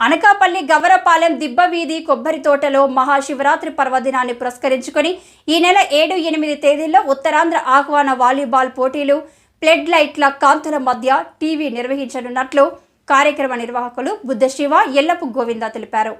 అనకాపల్లి గవరపాలెం దిబ్బవీధి కొబ్బరి తోటలో మహాశివరాత్రి పర్వదినాన్ని పురస్కరించుకొని ఈ నెల 7, 8 తేదీల్లో ఉత్తరాంధ్ర ఆహ్వాన వాలీబాల్ పోటీలు ఫ్లడ్ లైట్ల కాంతుల మధ్య టీవీ నిర్వహించనున్నట్లు కార్యక్రమ నిర్వాహకులు బుద్ధశివ ఎల్లపు గోవింద తెలిపారు.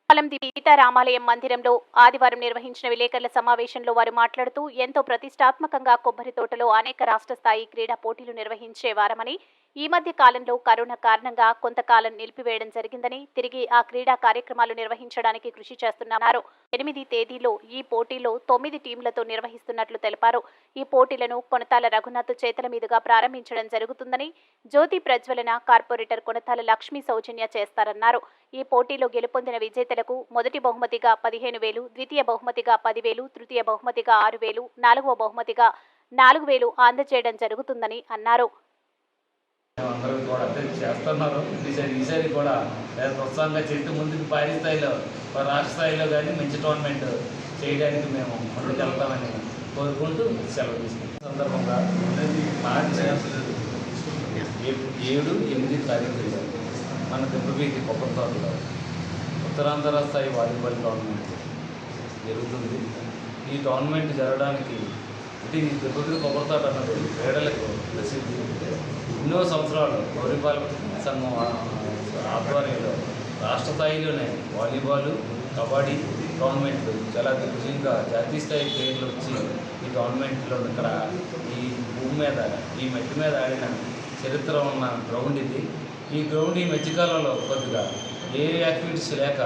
పాలెం సీతారామాలయం మందిరంలో ఆదివారం నిర్వహించిన విలేకరుల సమావేశంలో వారు మాట్లాడుతూ ఎంతో ప్రతిష్టాత్మకంగా కొబ్బరి తోటలో అనేక రాష్ట్ర స్థాయి క్రీడా పోటీలు నిర్వహించేవారమని, ఈ మధ్య కాలంలో కరోనా కారణంగా కొంతకాలం నిలిపివేయడం జరిగిందని, తిరిగి ఆ క్రీడా కార్యక్రమాలు నిర్వహించడానికి కృషి చేస్తున్నారు. 8 తేదీలో ఈ పోటీలో 9 టీంలతో నిర్వహిస్తున్నట్లు తెలిపారు. ఈ పోటీలను కొనతాల రఘునాథ్ చేతుల మీదుగా ప్రారంభించడం జరుగుతుందని, జ్యోతి ప్రజ్వలన కార్పొరేటర్ కొనతాల లక్ష్మీ సౌజన్య చేస్తారన్నారు. ఈ పోటీలో గెలుపొందిన విజేతలకు మొదటి బహుమతిగా 15,000, ద్వితీయ బహుమతిగా 10,000, తృతీయ బహుమతిగా 6,000, 4వ బహుమతిగా 4,000 అందజేయడం జరుగుతుందని అన్నారు. అందరూ కూడా చేస్తున్నారు. ఈసారి కూడా ప్రోత్సాహంగా చేస్తూ ముందుకు భారీ స్థాయిలో రాష్ట్ర స్థాయిలో కానీ మంచి టోర్నమెంట్ చేయడానికి మేము ముందుకు వెళ్తామని కోరుకుంటూ సెలవు తీసుకుంటాం. సందర్భంగా మార్చి 7, 8 తారీఖుల్లో మన దిబ్బవీధి కొబ్బరి తోటలో ఉత్తరాంధ్ర స్థాయి వాలీబాల్ టోర్నమెంట్ జరుగుతుంది. ఈ టోర్నమెంట్ జరగడానికి ఈ దిబ్బవీధి కొబ్బరి తోట అన్నది క్రీడలకు ప్రసిద్ధి. ఎన్నో సంవత్సరాలు వాలీబాల్ సంఘం ఆధ్వర్యంలో రాష్ట్ర స్థాయిలోనే వాలీబాల్, కబడ్డీ టోర్నమెంట్లు చాలా దిగ్విజయంగా జాతీయ స్థాయి ప్లేయర్లు వచ్చి ఈ టోర్నమెంట్లో ఇక్కడ ఈ భూమి మీద ఈ మట్టి మీద ఆడిన చరిత్ర ఉన్న గ్రౌండ్ ఇది. ఈ గ్రౌండ్ ఈ మధ్యకాలంలో కొద్దిగా ఏ యాక్టివిటీస్ లేక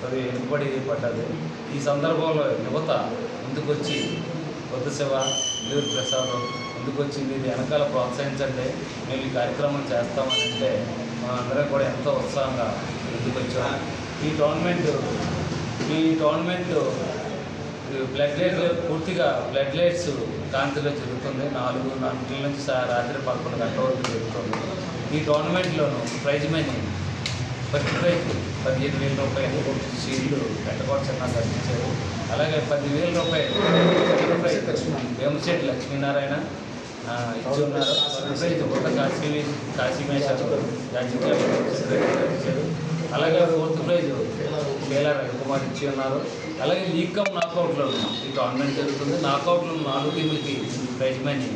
కొద్దిగా వెనుకబడి పడ్డది. ఈ సందర్భంలో యువత ముందుకొచ్చి బుద్ధశివ, ఎల్లూరు ప్రసాద్ ముందుకొచ్చి మీరు వెనకాల ప్రోత్సహించండి, మేము ఈ కార్యక్రమం చేస్తామని అంటే మనందరం కూడా ఎంతో ఉత్సాహంగా ముందుకొచ్చాం. ఈ టోర్నమెంట్ బ్లడ్ లైట్ పూర్తిగా బ్లడ్ లైట్స్ కాంతిలో జరుగుతుంది. 4 గంటల నుంచి రాత్రి 11 గంటల వరకు జరుగుతుంది. ఈ టోర్నమెంట్లోనూ ప్రైజ్ మనీ ఫస్ట్ ప్రైజ్ 15,000 రూపాయలు షీల్డ్ పెట్టుకోట చిన్న కల్పించారు. అలాగే 10,000 రూపాయలు సెకండ్ ప్రైజ్ వేమశెట్టి లక్ష్మీనారాయణ ఇచ్చి ఉన్నారు. ఫస్ట్ ప్రైజ్ కొత్త కాశీమేశ్వరు ఇచ్చారు. అలాగే 4th ప్రైజ్ కేలా రవికుమార్ ఇచ్చి ఉన్నారు. అలాగే లీగ్ కమ్ నాకౌట్లో ఈ టోర్నమెంట్ జరుగుతుంది. నాకౌట్లో 4 టీములకి ప్రైజ్ మనీ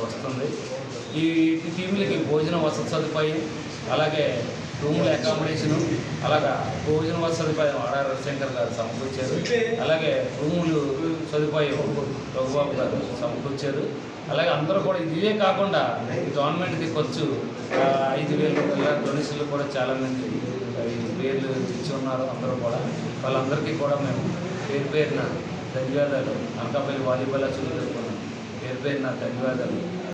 వస్తుంది. ఈ టీములకి భోజన వసతి సదుపాయం, అలాగే రూముల అకామిడేషను, అలాగా భోజన వసతి సదుపాయం ఆర్ఆర్ రవిశంకర్ గారు సమకూర్చారు. అలాగే రూములు సదుపాయం రఘుబాబు గారు సమకూర్చారు. అలాగే అందరూ కూడా ఇదే కాకుండా ఈ టోర్నమెంట్కి ఖర్చు 5,000 రూపాయల డొనేషన్లు కూడా చాలామంది పేర్లు ఇచ్చి ఉన్నారు. అందరూ కూడా వాళ్ళందరికీ కూడా మేము పేరున ధన్యవాదాలు. అనకాపల్లి వాలీబాల్ అసోసియేషన్ పేరున ధన్యవాదాలు.